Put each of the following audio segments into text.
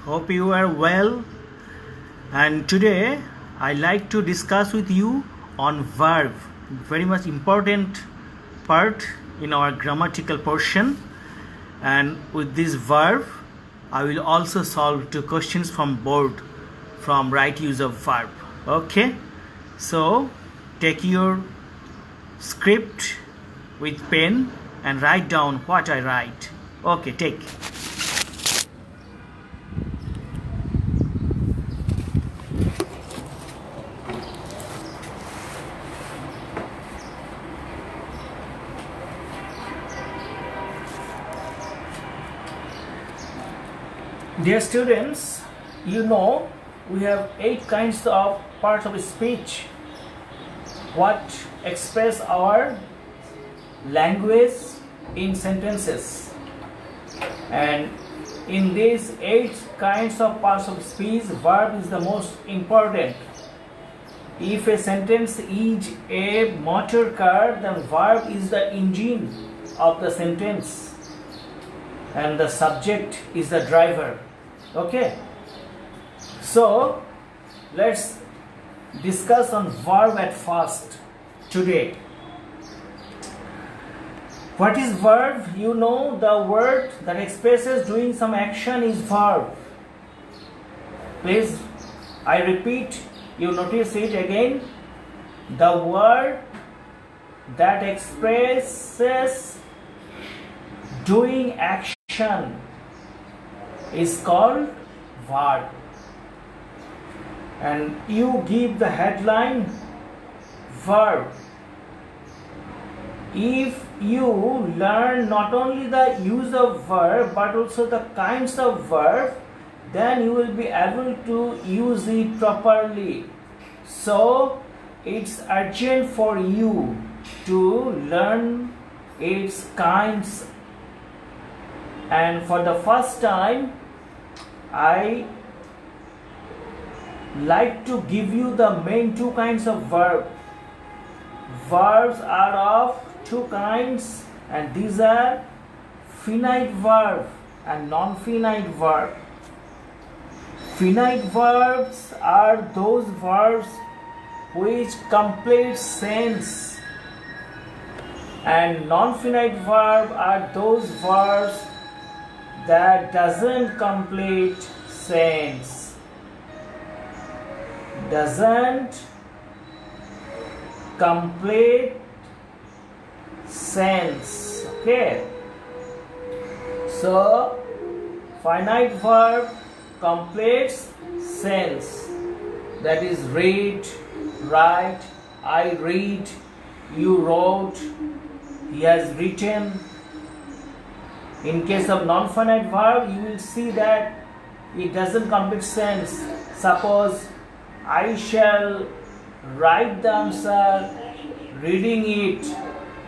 Hope you are well. And today I like to discuss with you on verb, very much important part in our grammatical portion. And with this verb, I will also solve two questions from board from right use of verb. Okay, so take your script with pen and write down what I write. Okay, take. Dear students, you know we have 8 kinds of parts of speech what express our language in sentences, and in these 8 kinds of parts of speech, verb is the most important. If a sentence is a motor car, then verb is the engine of the sentence and the subject is the driver. Okay, so let's discuss on verb at first today. What is verb? You know the word that expresses doing some action is verb. Please, I repeat, you notice it again. The word that expresses doing action is called verb. And you give the headline verb. If you learn not only the use of verb but also the kinds of verb, then you will be able to use it properly. So it's urgent for you to learn its kinds. And for the first time, I like to give you the main 2 kinds of verb. Verbs are of 2 kinds, and these are finite verb and non-finite verb. Finite verbs are those verbs which complete sense, and non-finite verb are those verbs that doesn't complete sense. Doesn't complete sense. Okay, so finite verb completes sense. That is read, write, I read, you wrote, he has written. In case of non-finite verb, you will see that it doesn't complete sense. Suppose I shall write the answer reading it.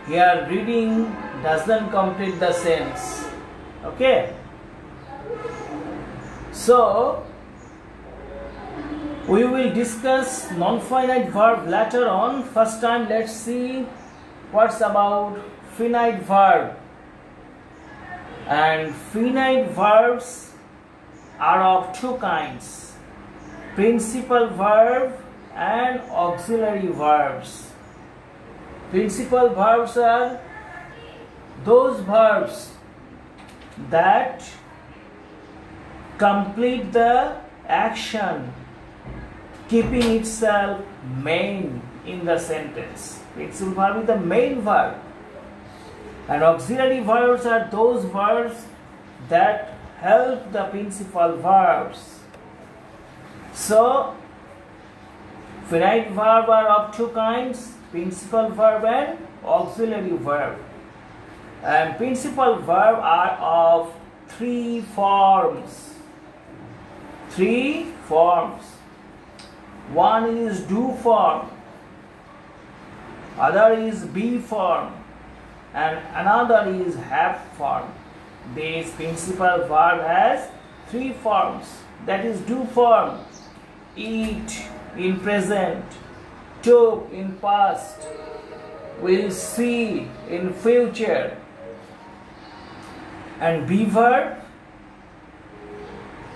Here reading doesn't complete the sense. Okay, so we will discuss non-finite verb later on. First time let's see what's about finite verb. And finite verbs are of 2 kinds: principal verb and auxiliary verbs. Principal verbs are those verbs that complete the action keeping itself main in the sentence. Principal verb is the main verb. And auxiliary verbs are those verbs that help the principal verbs. So, finite verb are of 2 kinds: principal verb and auxiliary verb. And principal verb are of 3 forms. 3 forms. One is do form, other is be form, and another is have form. This principal verb has 3 forms. That is do form: eat in present, took in past, will see in future. And be verb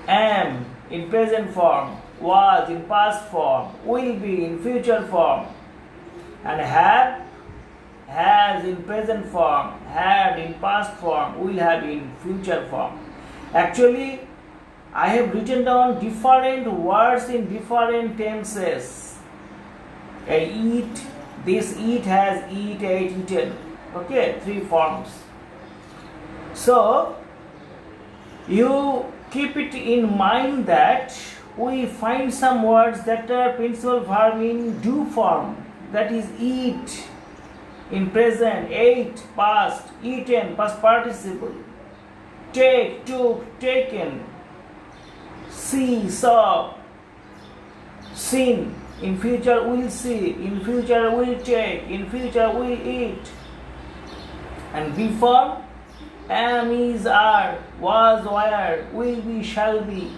am in present form, was in past form, will be in future form, and have, has in present form, had in past form, will have in future form. Actually, I have written down different words in different tenses. Eat, this eat has eat, ate, eaten. Okay, 3 forms. So, you keep it in mind that we find some words that are principal verb in do form, that is eat in present, ate past, eaten past participle, take, took, taken, see, saw, seen, in future will see, in future will take, in future will eat. And be form, am, is, are, was, were, will be, shall be.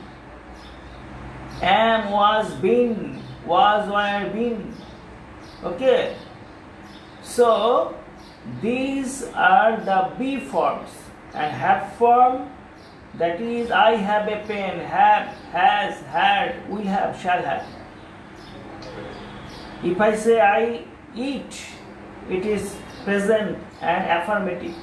Am, was, been, was, were, been. Okay. So, these are the be forms. And have form, that is, I have a pen, have, has, had, will have, shall have. If I say I eat, it is present and affirmative.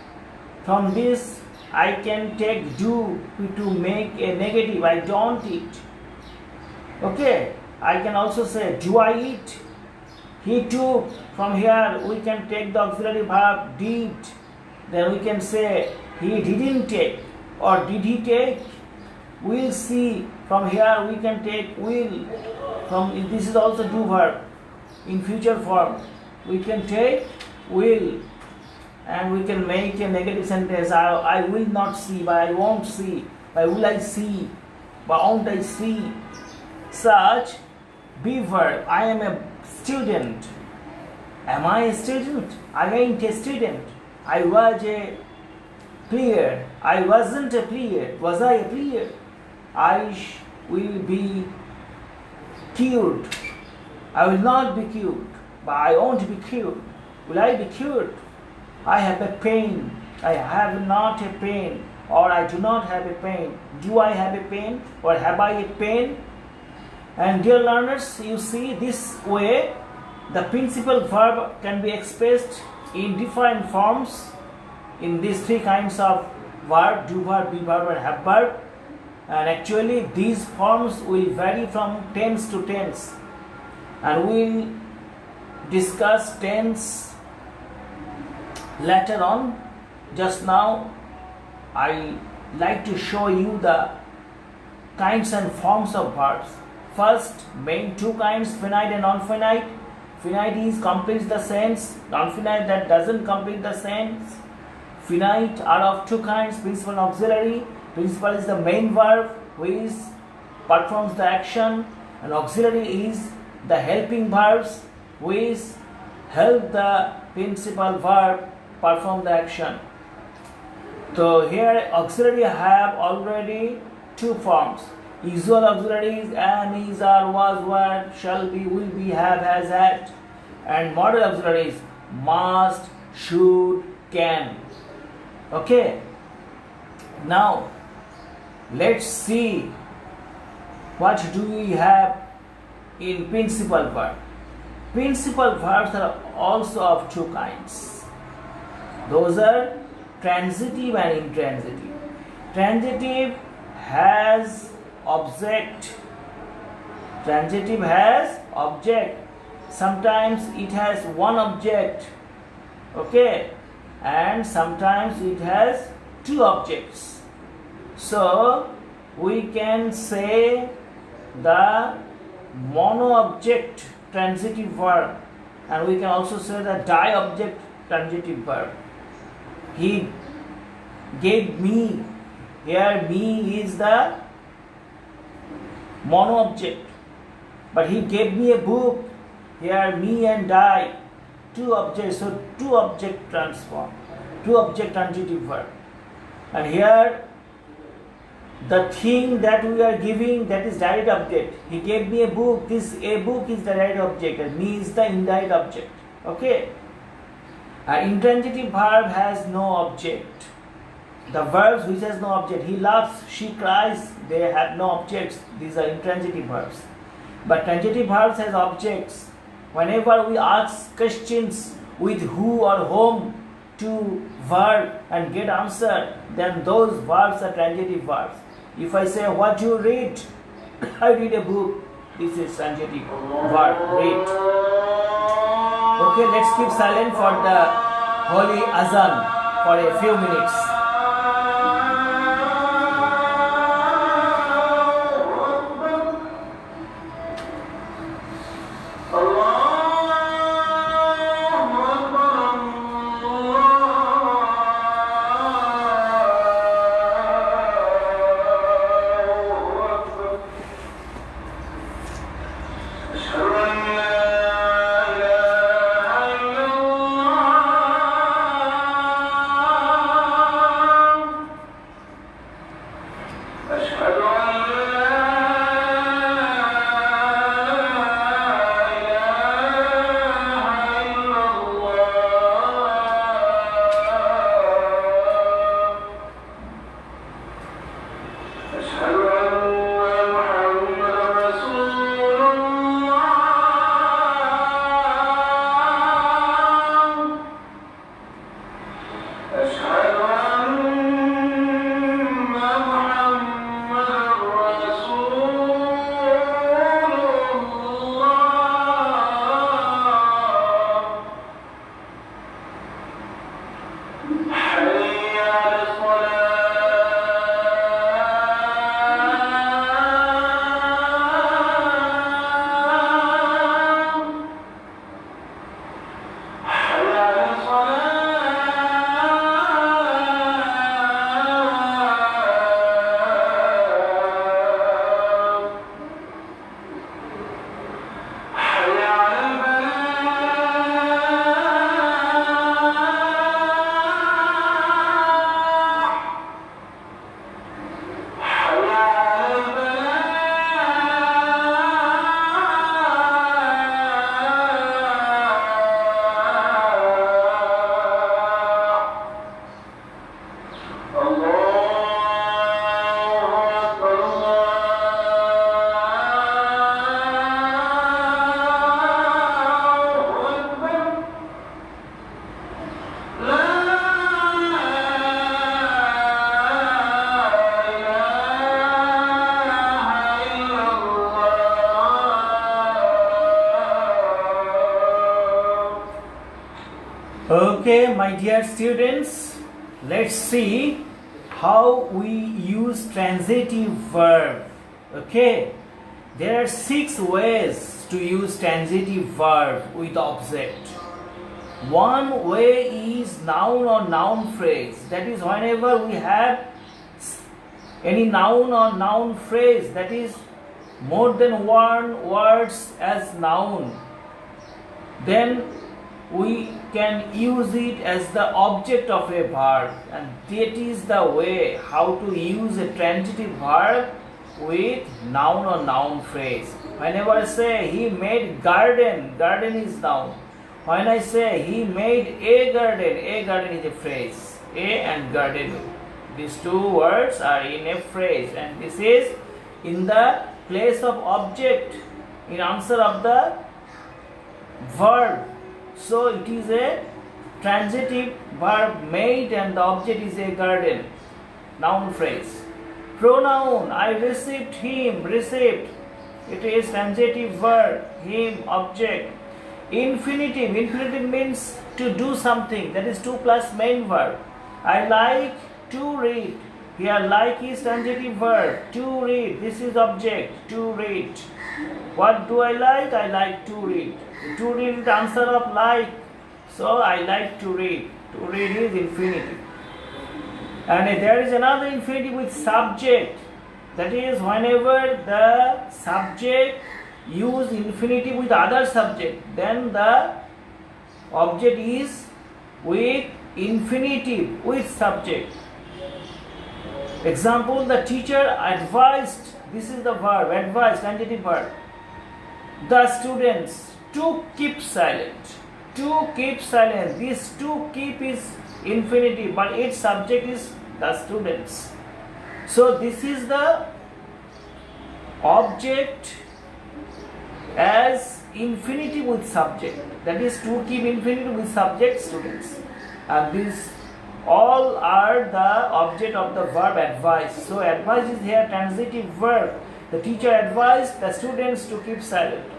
From this, I can take do to make a negative, I don't eat. Okay, I can also say, do I eat? He took. From here, we can take the auxiliary verb did. Then we can say, he didn't take. Or did he take? We'll see. From here, we can take will. From this is also do verb. In future form, we can take will. And we can make a negative sentence. I will not see, but I won't see. But will I see? But won't I see? Such be verb. I am a student. Am I a student? I ain't a student. I was a player. I wasn't a player. Was I a player? I will be cured. I will not be cured. But I won't be cured. Will I be cured? I have a pain. I have not a pain. Or I do not have a pain. Do I have a pain? Or have I a pain? And dear learners, you see, this way the principal verb can be expressed in different forms in these 3 kinds of verb, do verb, be verb and have verb. And actually these forms will vary from tense to tense. And we'll discuss tense later on. Just now I like to show you the kinds and forms of verbs. First, main 2 kinds, finite and non-finite. Finite is completes the sense, non-finite that doesn't complete the sense. Finite are of 2 kinds, principal and auxiliary. Principal is the main verb which performs the action, and auxiliary is the helping verbs which help the principal verb perform the action. So here auxiliary have already 2 forms. Usual auxiliaries am, is, are, was, were, shall be, will be, have, has, had. And modal auxiliaries must, should, can. Okay. Now let's see what do we have in principal verb. Principal verbs are also of 2 kinds. Those are transitive and intransitive. Transitive has object. Transitive has object. Sometimes it has one object. Okay. And sometimes it has 2 objects. So we can say the mono-object transitive verb, and we can also say the di-object transitive verb. He gave me. Here me is the mono-object. But he gave me a book. Here me and die. 2 objects. So 2 object transform. 2 object transitive verb. And here the thing that we are giving, that is direct object. He gave me a book. This a book is the direct object and me is the indirect object. Okay. An intransitive verb has no object. The verbs which has no object. He laughs, she cries, they have no objects. These are intransitive verbs. But transitive verbs has objects. Whenever we ask questions with who or whom to verb and get answer, then those verbs are transitive verbs. If I say what you read, I read a book. This is transitive verb, read. Okay, let's keep silent for the holy azan for a few minutes. Okay, my dear students, let's see how we use transitive verb. Okay, there are 6 ways to use transitive verb with object. One way is noun or noun phrase. That is, whenever we have any noun or noun phrase that is more than one words as noun, then we can use it as the object of a verb, and that is the way how to use a transitive verb with noun or noun phrase. Whenever I say he made garden, garden is noun. When I say he made a garden is a phrase. A and garden, these 2 words are in a phrase, and this is in the place of object in answer of the verb. So it is a transitive verb made and the object is a garden, noun phrase. Pronoun, I received him, received, it is transitive verb, him, object. Infinitive, infinitive means to do something, that is 2 plus main verb. I like to read, here like is transitive verb, to read, this is object, to read. What do I like? I like to read. To read is the answer of like. So I like to read. To read is infinitive. And there is another infinitive with subject. That is, whenever the subject use infinitive with other subject, then the object is with infinitive with subject. Example, the teacher advised, this is the verb, advised, transitive verb, the students to keep silent. To keep silent. This to keep is infinitive, but its subject is the students. So this is the object as infinitive with subject, that is to keep infinitive with subject, students, and these all are the object of the verb advise. So advise is here transitive verb. The teacher advised the students to keep silent.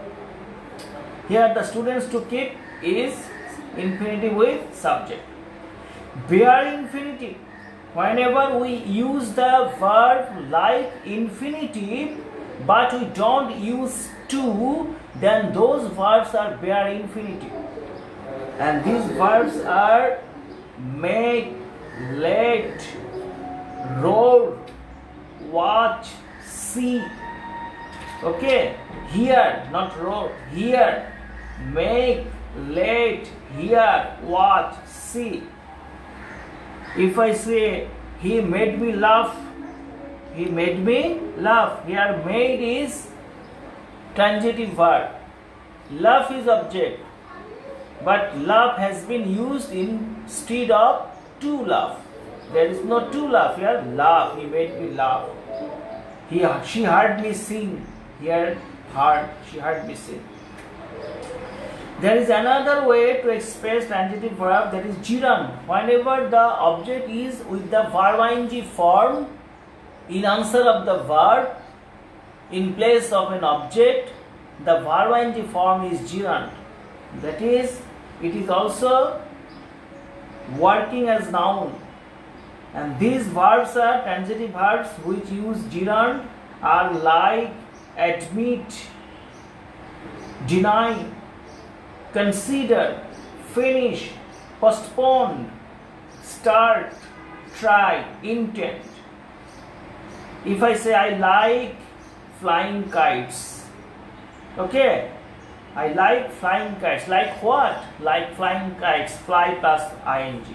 Here the students to keep is infinitive with subject. Bare infinitive, whenever we use the verb like infinitive but we don't use to, then those verbs are bare infinitive, and these verbs are make, let, roar, watch, see. Okay, hear, not roar, hear, make, let, hear, watch, see. If I say he made me laugh, he made me laugh. Here made is transitive verb. Laugh is object, but laugh has been used instead of to laugh. There is no to laugh here. Laugh. He made me laugh. She heard me sing. Here heard. She heard me sing. There is another way to express transitive verb, that is gerund. Whenever the object is with the verb ing form in answer of the verb in place of an object, the verb ing form is gerund. That is, it is also working as noun. And these verbs are transitive verbs which use gerund are like, admit, deny, consider, finish, postpone, start, try, intend. If I say I like flying kites, okay, I like flying kites. Like what? Like flying kites, fly plus ing.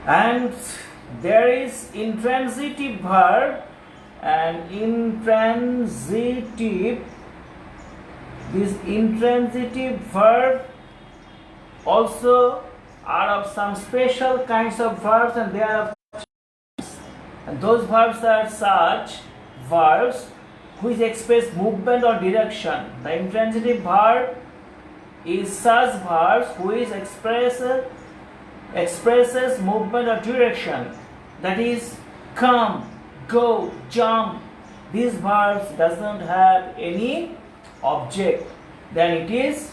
And there is intransitive verb, and this intransitive verb also are of some special kinds of verbs, and they are, and those verbs are such verbs which express movement or direction. The intransitive verb is such verbs which expresses movement or direction. That is, come, go, jump. These verbs does not have any object. Then it is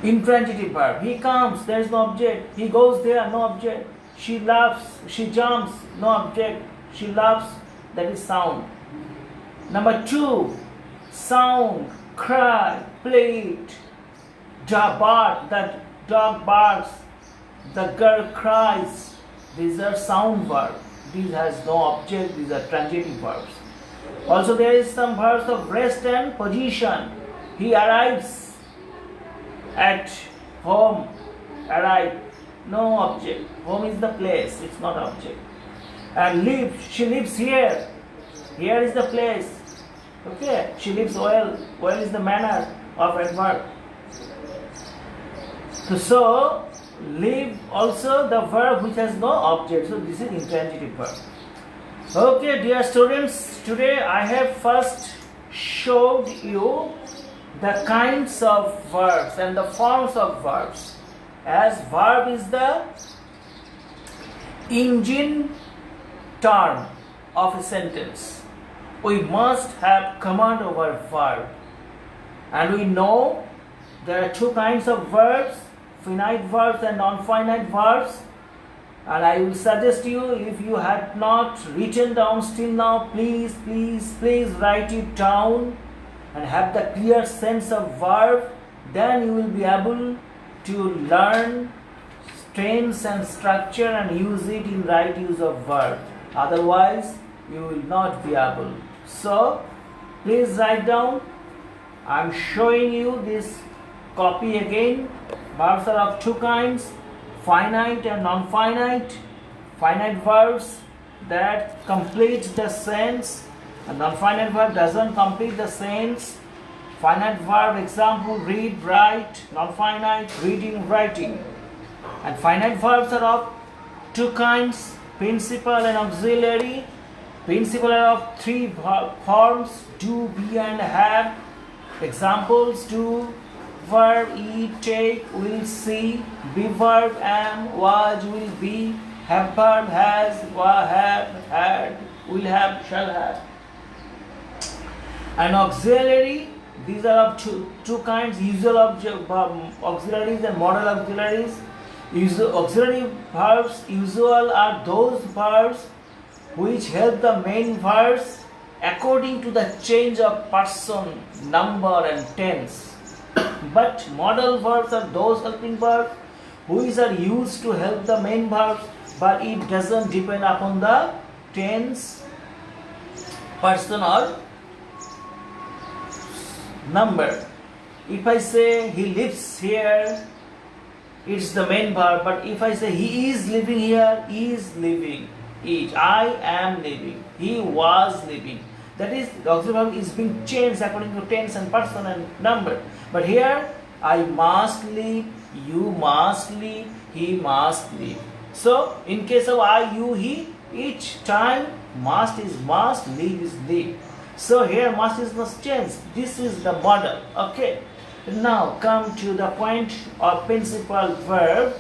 intransitive verb. He comes, there is no object. He goes there, no object. She laughs, she jumps, no object. She laughs, that is sound. Number 2, sound, cry, bleat, bark, the dog barks, the girl cries. These are sound verbs. These has no object, these are transitive verbs. Also there is some verbs of rest and position. He arrives at home, arrive, no object. Home is the place, it's not object. And live, she lives here. Here is the place. Okay, she lives well. Well is the manner of adverb. So live also the verb which has no object. So this is intransitive verb. Okay, dear students, today I have first showed you the kinds of verbs and the forms of verbs. As verb is the engine term of a sentence, we must have command over verb. And we know there are two kinds of verbs, finite verbs and non-finite verbs. And I will suggest you, if you have not written down still now, please write it down and have the clear sense of verb. Then you will be able to learn tense and structure and use it in right use of verb. Otherwise, you will not be able. So, please write down. I am showing you this copy again. Verbs are of two kinds, finite and non-finite. Finite verbs that complete the sense, and non-finite verb doesn't complete the sense. Finite verb example, read, write. Non-finite, reading, writing. And finite verbs are of two kinds, principal and auxiliary. Principal are of three forms, do, be and have. Examples: do verb, eat, take, will, see. Be verb, am, was, will, be. Have verb, has, have, had, will have, shall have. And auxiliary, these are of two kinds, usual auxiliaries and modal auxiliaries. Auxiliary verbs usual are those verbs which help the main verbs according to the change of person, number and tense. But modal verbs are those helping verbs which are used to help the main verbs, but it doesn't depend upon the tense, person or number. If I say he lives here, it's the main verb, but if I say he is living here, is living. I am living. He was living. That is, the auxiliary verb is being changed according to tense and person and number. But here, I must live, you must live, he must live. So, in case of I, you, he, each time must is must, live is live. So here must is must change. This is the model. Okay. Now come to the point of principal verb.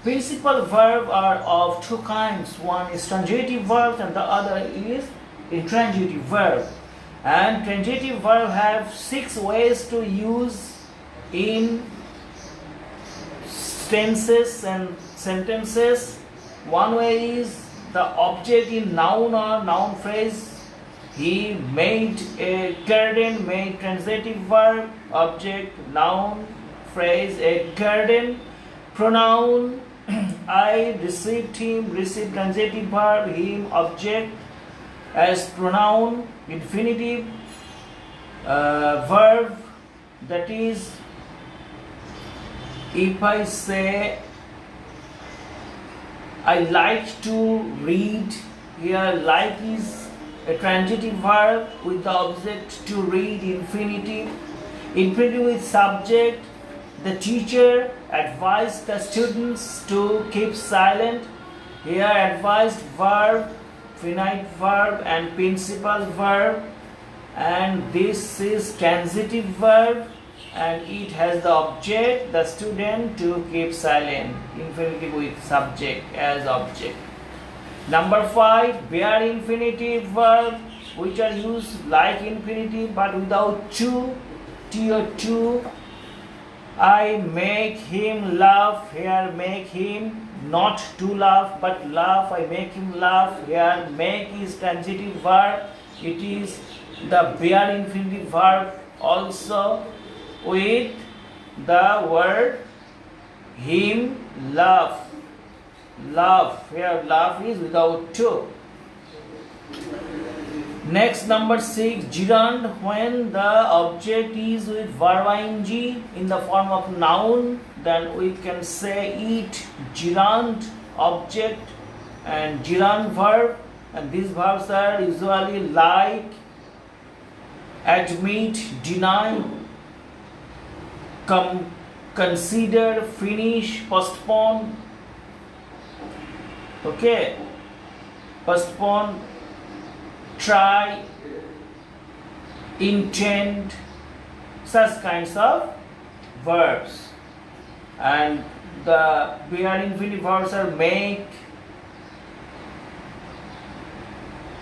Principal verb are of two kinds. One is transitive verb and the other is intransitive verb. And transitive verb have 6 ways to use in tenses and sentences. One way is the object in noun or noun phrase. He made a garden, made transitive verb, object, noun, phrase, a garden, pronoun, I received him, received transitive verb, him, object, as pronoun, infinitive, verb, that is, if I say, I like to read, here like is a transitive verb with the object to read, infinitive. Infinitive with subject. The teacher advised the students to keep silent. Here advised verb, finite verb and principal verb. And this is transitive verb and it has the object, the student, to keep silent. Infinitive with subject as object. Number 5, bare infinitive verb, which are used like infinitive but without to, or to. I make him laugh, here make him not to laugh but laugh, I make him laugh. Here make is transitive verb, it is the bare infinitive verb also with the word him laugh. Laugh, here laugh is without to. Next, number 6, gerund, when the object is with verb ing in the form of noun, then we can say eat, gerund, object and gerund verb, and these verbs are usually like, admit, deny, consider, finish, postpone. Okay, postpone, try, intend, such kinds of verbs. And the bare infinitive verbs are make,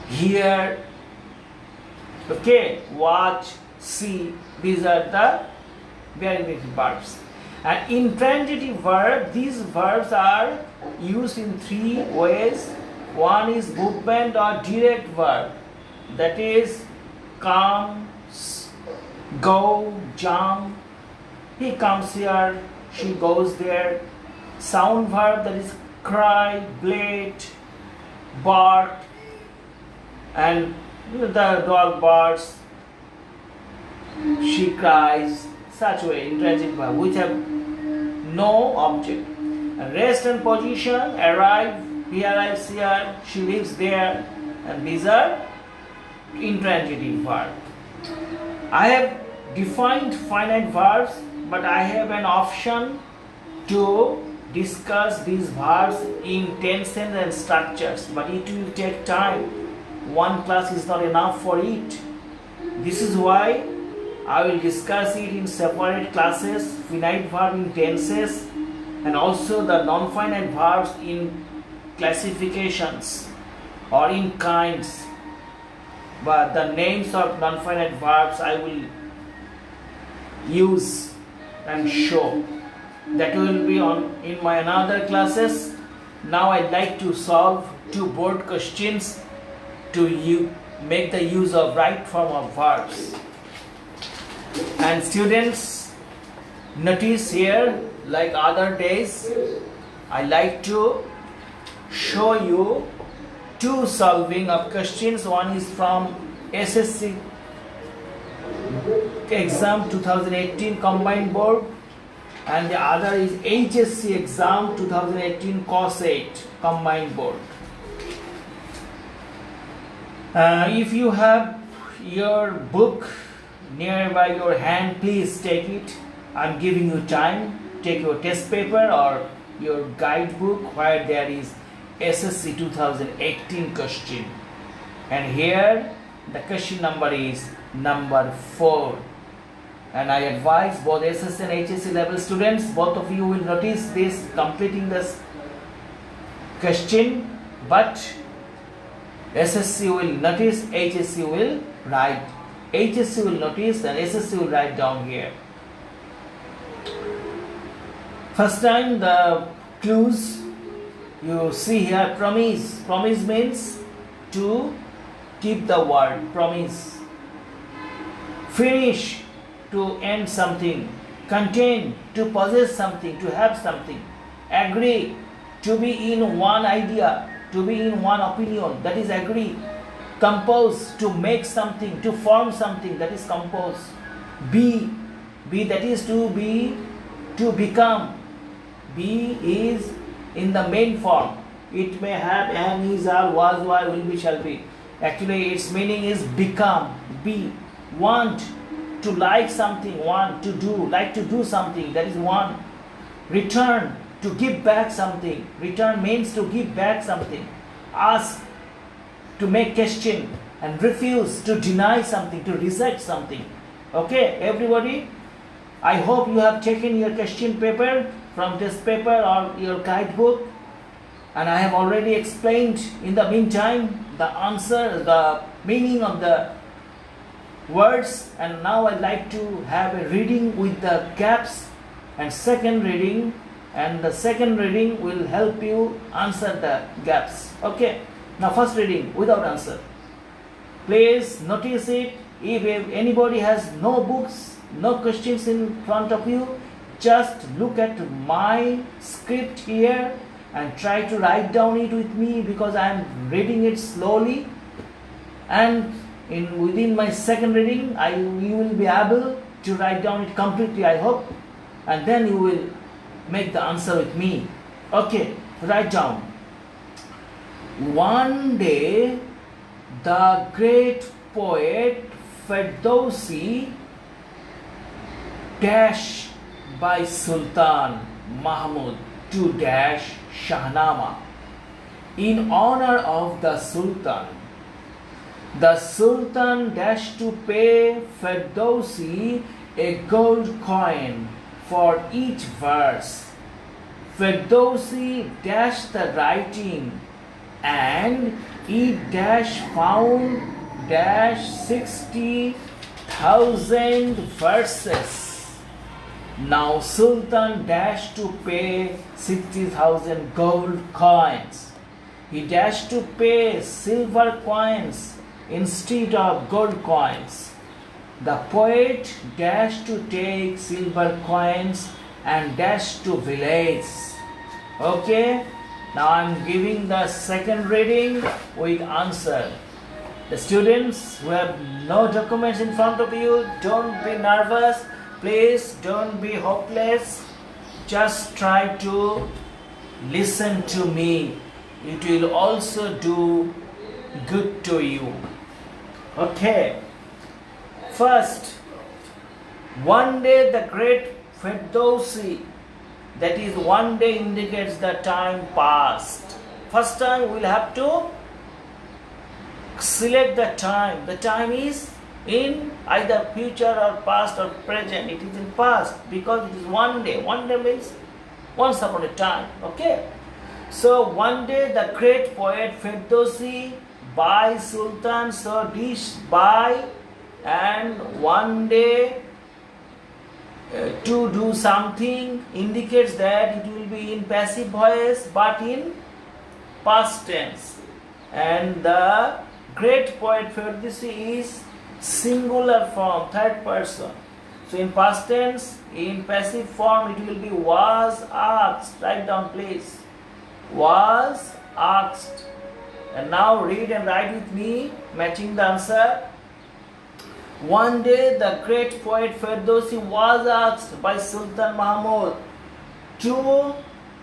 hear, okay, watch, see. These are the bare infinitive verbs. And intransitive verb, these verbs are used in 3 ways. One is movement or direct verb, that is come, go, jump. He comes here, she goes there. Sound verb, that is cry, bleat, bark, and the dog barks, she cries. Such way, intransitive verb which have no object. And rest and position, arrive, he arrives here, she lives there, and these are intransitive verbs. I have defined finite verbs, but I have an option to discuss these verbs in tenses and structures, but it will take time. One class is not enough for it. This is why I will discuss it in separate classes, finite verb in tenses and also the non-finite verbs in classifications or in kinds. But the names of non-finite verbs I will use and show. That will be on in my another classes. Now I'd like to solve two board questions to make the use of right form of verbs. And students, notice here, like other days, I like to show you two solving of questions. One is from SSC exam 2018 combined board and the other is HSC exam 2018 course 8 combined board. If you have your book nearby your hand, please take it. I'm giving you time. Take your test paper or your guidebook where there is SSC 2018 question. And here the question number is number 4. And I advise both SSC and HSC level students, both of you will notice this completing this question, but SSC will notice, HSC will write. HSC will notice and SSC will write down here. First time the clues you see here, promise. Promise means to keep the word, promise. Finish, to end something. Contain, to possess something, to have something. Agree, to be in one idea, to be in one opinion, that is agree. Compose, to make something, to form something, that is compose. Be, that is to be, to become. Be is in the main form. It may have am, is, are, was, were, will be, shall be. Actually its meaning is become, be. Want, to like something, want to do, like to do something, that is want. Return, to give back something. Return means to give back something. Ask, to make question. And refuse, to deny something, to reject something. Okay, everybody? I hope you have taken your question paper from this paper or your guidebook. And I have already explained in the meantime the answer, the meaning of the words. And now I'd like to have a reading with the gaps and second reading. And the second reading will help you answer the gaps. Okay. Now first reading without answer. Please notice it. If anybody has no books, no questions in front of you, just look at my script here and try to write down it with me because I am reading it slowly. And within my second reading, you will be able to write down it completely, I hope. And then you will make the answer with me. Okay, write down. One day, the great poet Ferdowsi dash by Sultan Mahmud to dash Shahnama. In honor of the Sultan dashed to pay Ferdowsi a gold coin for each verse. Ferdowsi dashed the writing and it dash found dash 60,000 verses. Now Sultan dashed to pay 60,000 gold coins. He dashed to pay silver coins instead of gold coins. The poet dashed to take silver coins and dashed to village. Okay, now I am giving the second reading with answer. The students who have no documents in front of you, don't be nervous. Please don't be hopeless. Just try to listen to me. It will also do good to you. Okay. First, one day the great Ferdowsi that is one day indicates the time past. First time we'll have to select the time. The time is in either future or past or present. It is in past because it is one day. One day means once upon a time. Okay. So one day the great poet Ferdowsi by Sultan Sa'd by, and one day to do something indicates that it will be in passive voice but in past tense. And the great poet Ferdowsi is singular form, third person. So in past tense, in passive form, it will be was asked. Write down please. Was asked. And now read and write with me, matching the answer. One day the great poet Ferdowsi was asked by Sultan Mahmud to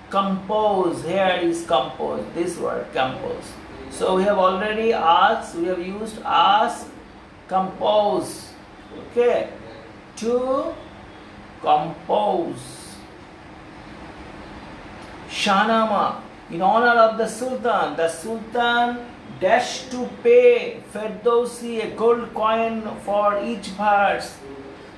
compose. Here is compose, this word compose. So we have already asked, we have used ask, compose. Okay, to compose. Shahnama, in honor of the Sultan dashed to pay Ferdowsi a gold coin for each verse.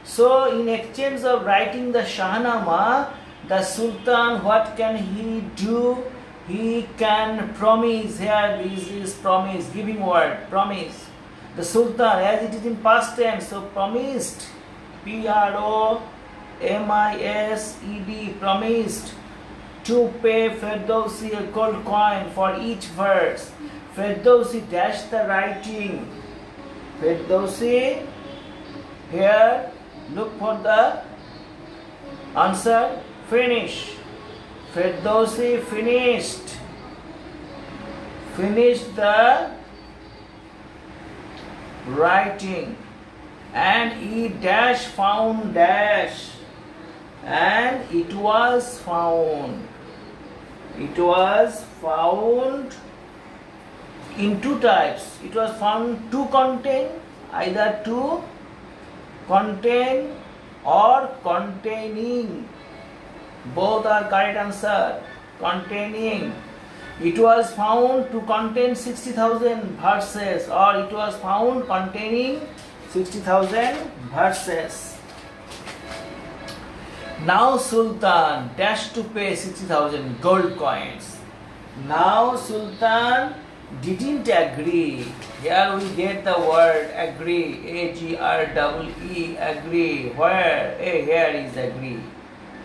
So in exchange of writing the Shahnama, the Sultan, what can he do? He can promise. Here is promise, giving word, promise. The Sultan, as it is in past tense, so promised, Promised, promised to pay Ferdowsi a gold coin for each verse. Ferdowsi dashed the writing. Ferdowsi, here, look for the answer, finish. Ferdowsi finished the writing, and he dash found dash, and it was found. It was found in two types. It was found to contain, either to contain or containing. Both are correct answer. Containing. It was found to contain 60,000 verses, or it was found containing 60,000 verses. Now Sultan dashed to pay 60,000 gold coins. Now Sultan didn't agree. Here we get the word agree, A-G-R-E-E, agree. Where? Here is agree.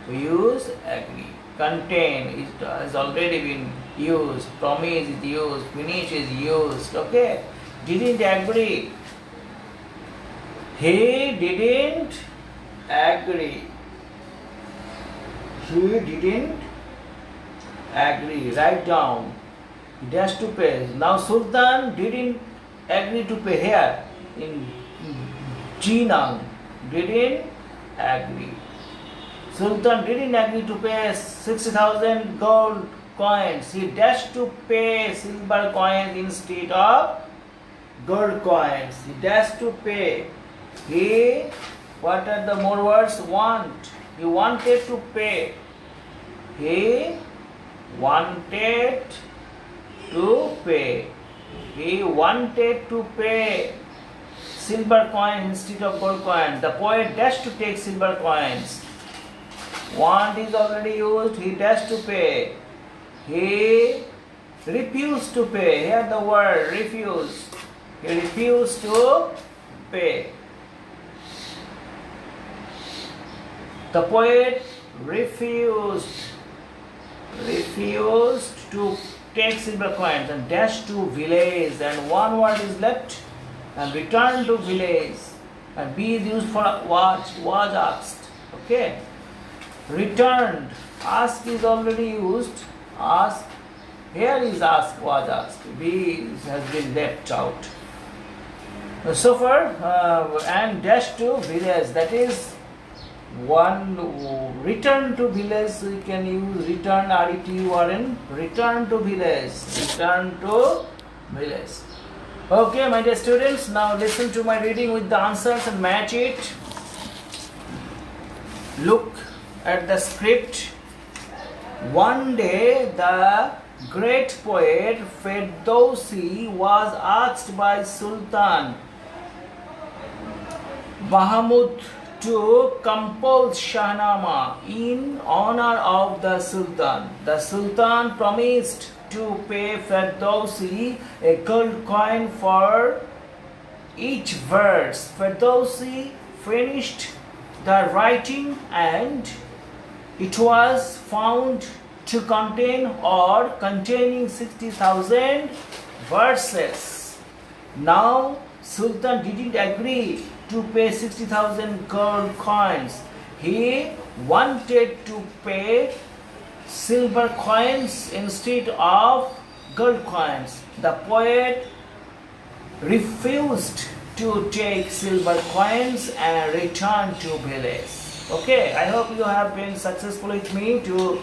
We use agree. Contain it has already been used. Promise is used. Finish is used. Okay. Didn't agree. He didn't agree. He didn't agree. Write down. He dashed to pay. Now Sultan didn't agree to pay. Here in Jinang, didn't agree. Sultan didn't agree to pay 60,000 gold coins. He dashed to pay silver coins instead of gold coins. He dashed to pay. He, what are the more words? Want. He wanted to pay. He wanted to pay. He wanted to pay silver coin instead of gold coin. The poet dashed to take silver coins. Want is already used. He dashed to pay. He refused to pay. Here the word refuse. He refused to pay. The poet refused to take silver coins and dashed to village, and one word is left, and return to village, and B is used for was asked. Okay. Returned. Ask is already used. Ask. Here is ask, was asked. B has been left out. So far, and dash to village. That is one. Return to village. We can use return, R-E-T-U-R-N. Return to village. Return to village. Okay, my dear students. Now listen to my reading with the answers and match it. Look at the script. One day the great poet Ferdowsi was asked by Sultan Mahmud to compose Shahnama in honor of the Sultan. The Sultan promised to pay Ferdowsi a gold coin for each verse. Ferdowsi finished the writing and it was found to contain or containing 60,000 verses. Now Sultan didn't agree to pay 60,000 gold coins. He wanted to pay silver coins instead of gold coins. The poet refused to take silver coins and returned to village. Okay, I hope you have been successful with me to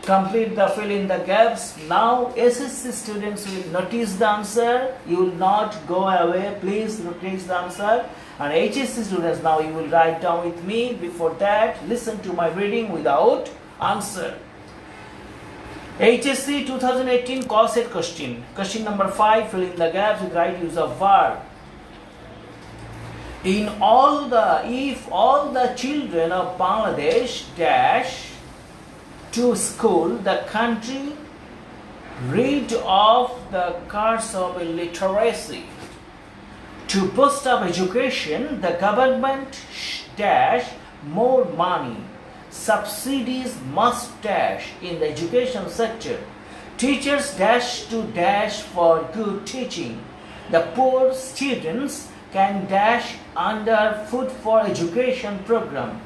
complete the fill in the gaps. Now SSC students will notice the answer. You will not go away. Please notice the answer. And HSC students, now you will write down with me. Before that, listen to my reading without answer. HSC 2018 co-set question. Question number 5, fill in the gaps with right use of verb. If all the children of Bangladesh dash to school, the country rid of the curse of illiteracy. To boost up education, the government dash more money. Subsidies must dash in the education sector. Teachers dash to dash for good teaching. The poor students can dash under Food for Education program.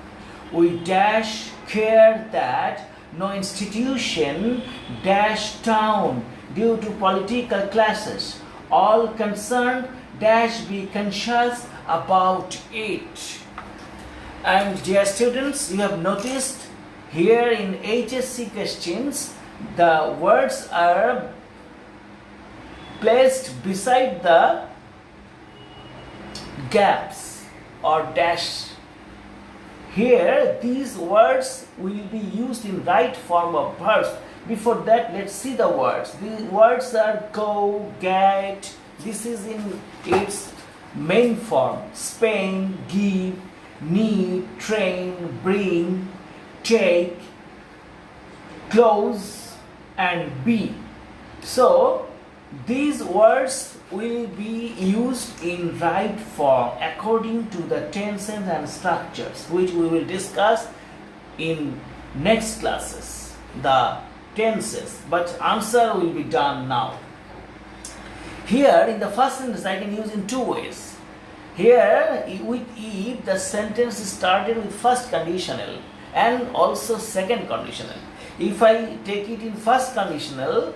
We dash care that no institution dash down due to political classes. All concerned dash be conscious about it. And dear students, you have noticed here in HSC questions, the words are placed beside the gaps or dash. Here these words will be used in right form of verbs. Before that, let's see the words. The words are go, get. This is in its main form. Spend, give, need, train, bring, take, close and be. So these words will be used in right form according to the tenses and structures, which we will discuss in next classes, the tenses, but answer will be done now. Here in the first sentence I can use in two ways. Here with if the sentence is started with first conditional and also second conditional. If I take it in first conditional,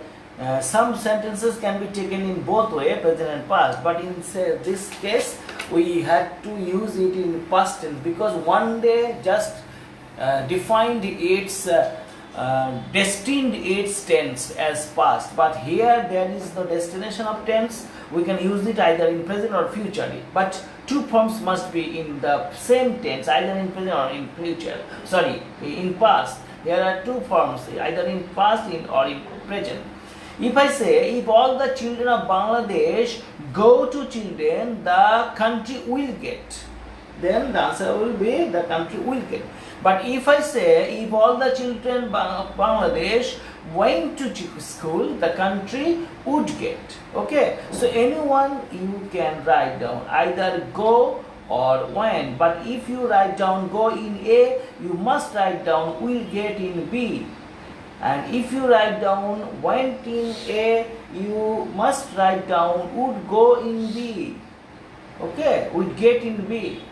some sentences can be taken in both way, present and past, but in this case we had to use it in past tense because one day just defined its destined its tense as past, but here there is no destination of tense. We can use it either in present or future, but two forms must be in the same tense, either in present or in future, in past. There are two forms, either in past or in present. If I say, if all the children of Bangladesh go to children, the country will get, then the answer will be the country will get. But if I say, if all the children of Bangladesh went to school, the country would get. Okay, so anyone you can write down, either go or went. But if you write down go in A, you must write down will get in B. And if you write down went in A, you must write down would go in B. Okay, would get in B.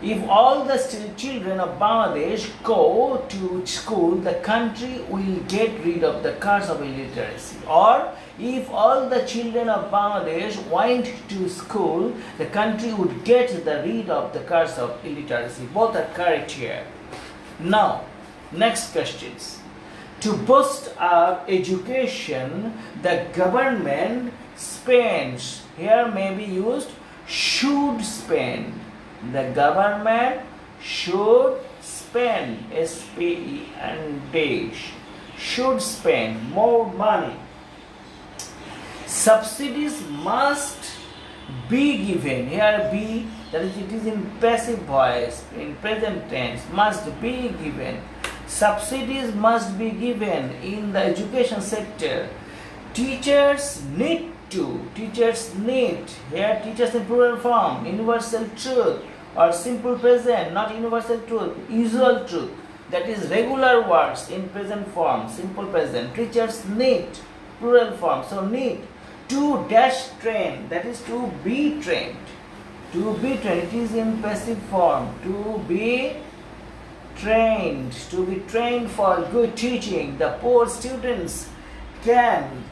If all the children of Bangladesh go to school, the country will get rid of the curse of illiteracy. Or if all the children of Bangladesh went to school, the country would get rid of the curse of illiteracy. Both are correct here. Now, next questions. To boost up education, the government spends. Here may be used should spend. The government should spend, S-P-E-N-D, should spend more money. Subsidies must be given. Here be, that is, it is in passive voice, in present tense, must be given. Subsidies must be given in the education sector. Teachers need to. Teachers need. Here teachers in plural form. Universal truth or simple present, not universal truth. Usual truth. That is regular words in present form, simple present. Teachers need, plural form. So need. To dash train, that is to be trained. To be trained, it is in passive form. To be trained. To be trained for good teaching. The poor students can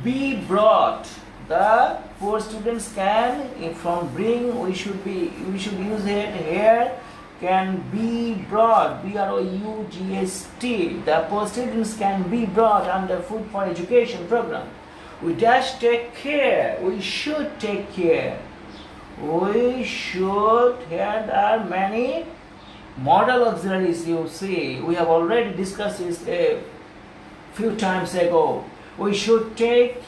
be brought. The poor students can, from bring, we should use it here. Can be brought, B-R-O-U-G-S-T. The poor students can be brought under Food for Education program. We dash take care. We should take care. We should. Here there are many modal auxiliaries you see. We have already discussed this a few times ago. We should take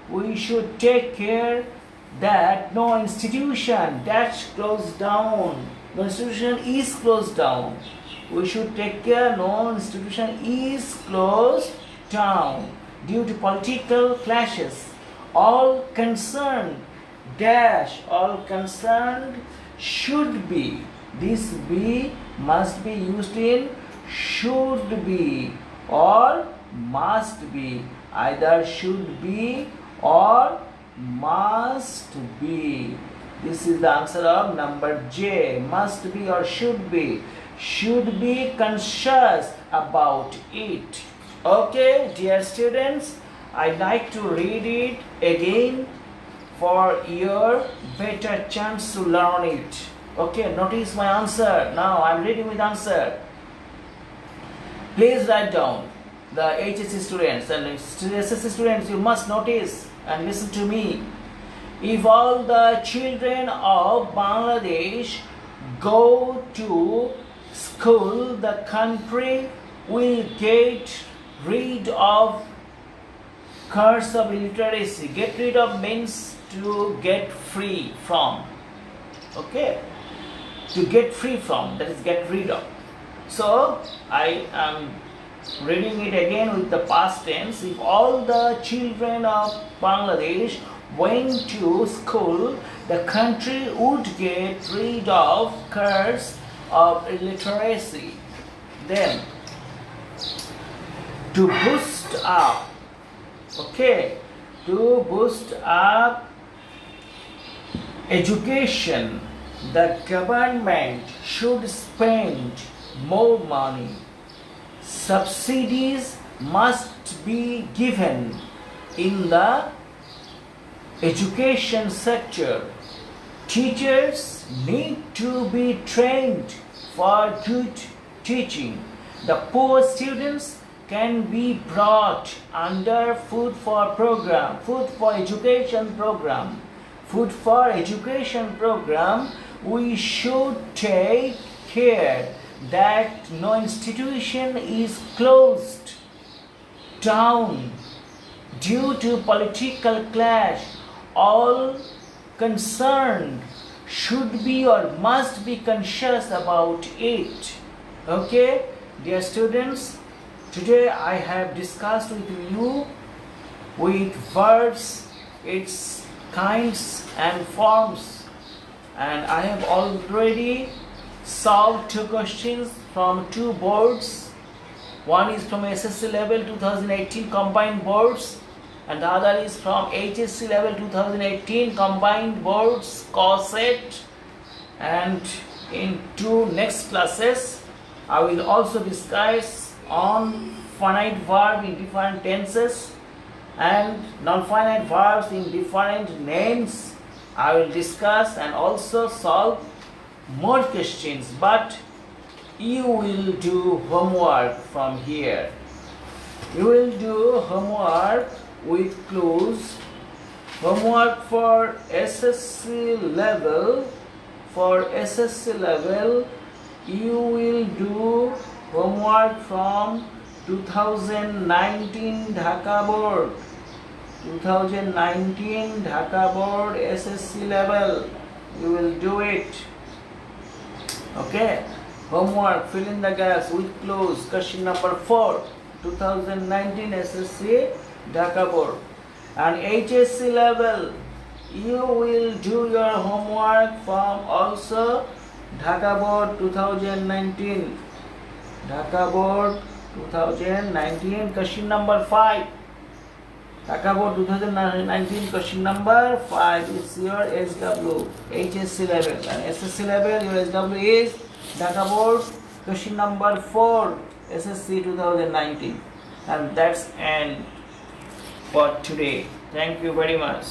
care that no institution dash closed down. No institution is closed down. We should take care no institution is closed down due to political clashes. All concerned dash, all concerned should be. This be must be used in should be or must be. Either should be or must be. This is the answer of number J. Must be or should be. Should be conscious about it. Okay, dear students, I'd like to read it again for your better chance to learn it. Okay, notice my answer. Now I'm reading with answer. Please write down. The HSC students and SSC students, you must notice and listen to me. If all the children of Bangladesh go to school, the country will get rid of curse of illiteracy. Get rid of means to get free from. Okay? To get free from, that is get rid of. So, I am reading it again with the past tense. If all the children of Bangladesh went to school, the country would get rid of curse of illiteracy. Then, to boost up, okay, to boost up education, the government should spend more money. Subsidies must be given in the education sector. Teachers need to be trained for good teaching. The poor students can be brought under Food for Education program. Food for Education program, we should take care that no institution is closed down due to political clash. All concerned should be or must be conscious about it. Okay, dear students, today I have discussed with you with verbs, its kinds and forms, and I have already solved two questions from two boards. One is from SSC level 2018 combined boards and the other is from HSC level 2018 combined boards COSET. And in two next classes I will also discuss on finite verb in different tenses and non-finite verbs in different names. I will discuss and also solve more questions, but you will do homework from here. You will do homework with clues. Homework for SSC level. For SSC level, you will do homework from 2019 Dhaka Board. 2019 Dhaka Board SSC level. You will do it. Okay. Homework, fill in the gaps with clues. Question number 4. 2019 SSC Dhaka Board. And HSC level, you will do your homework from also Dhaka Board 2019. Dhaka Board 2019, question number 5. Dhaka Board 2019, question number 5 is your SW, HSC level. And SSC level, your SW is Dhaka Board, question number 4, SSC 2019. And that's end for today. Thank you very much.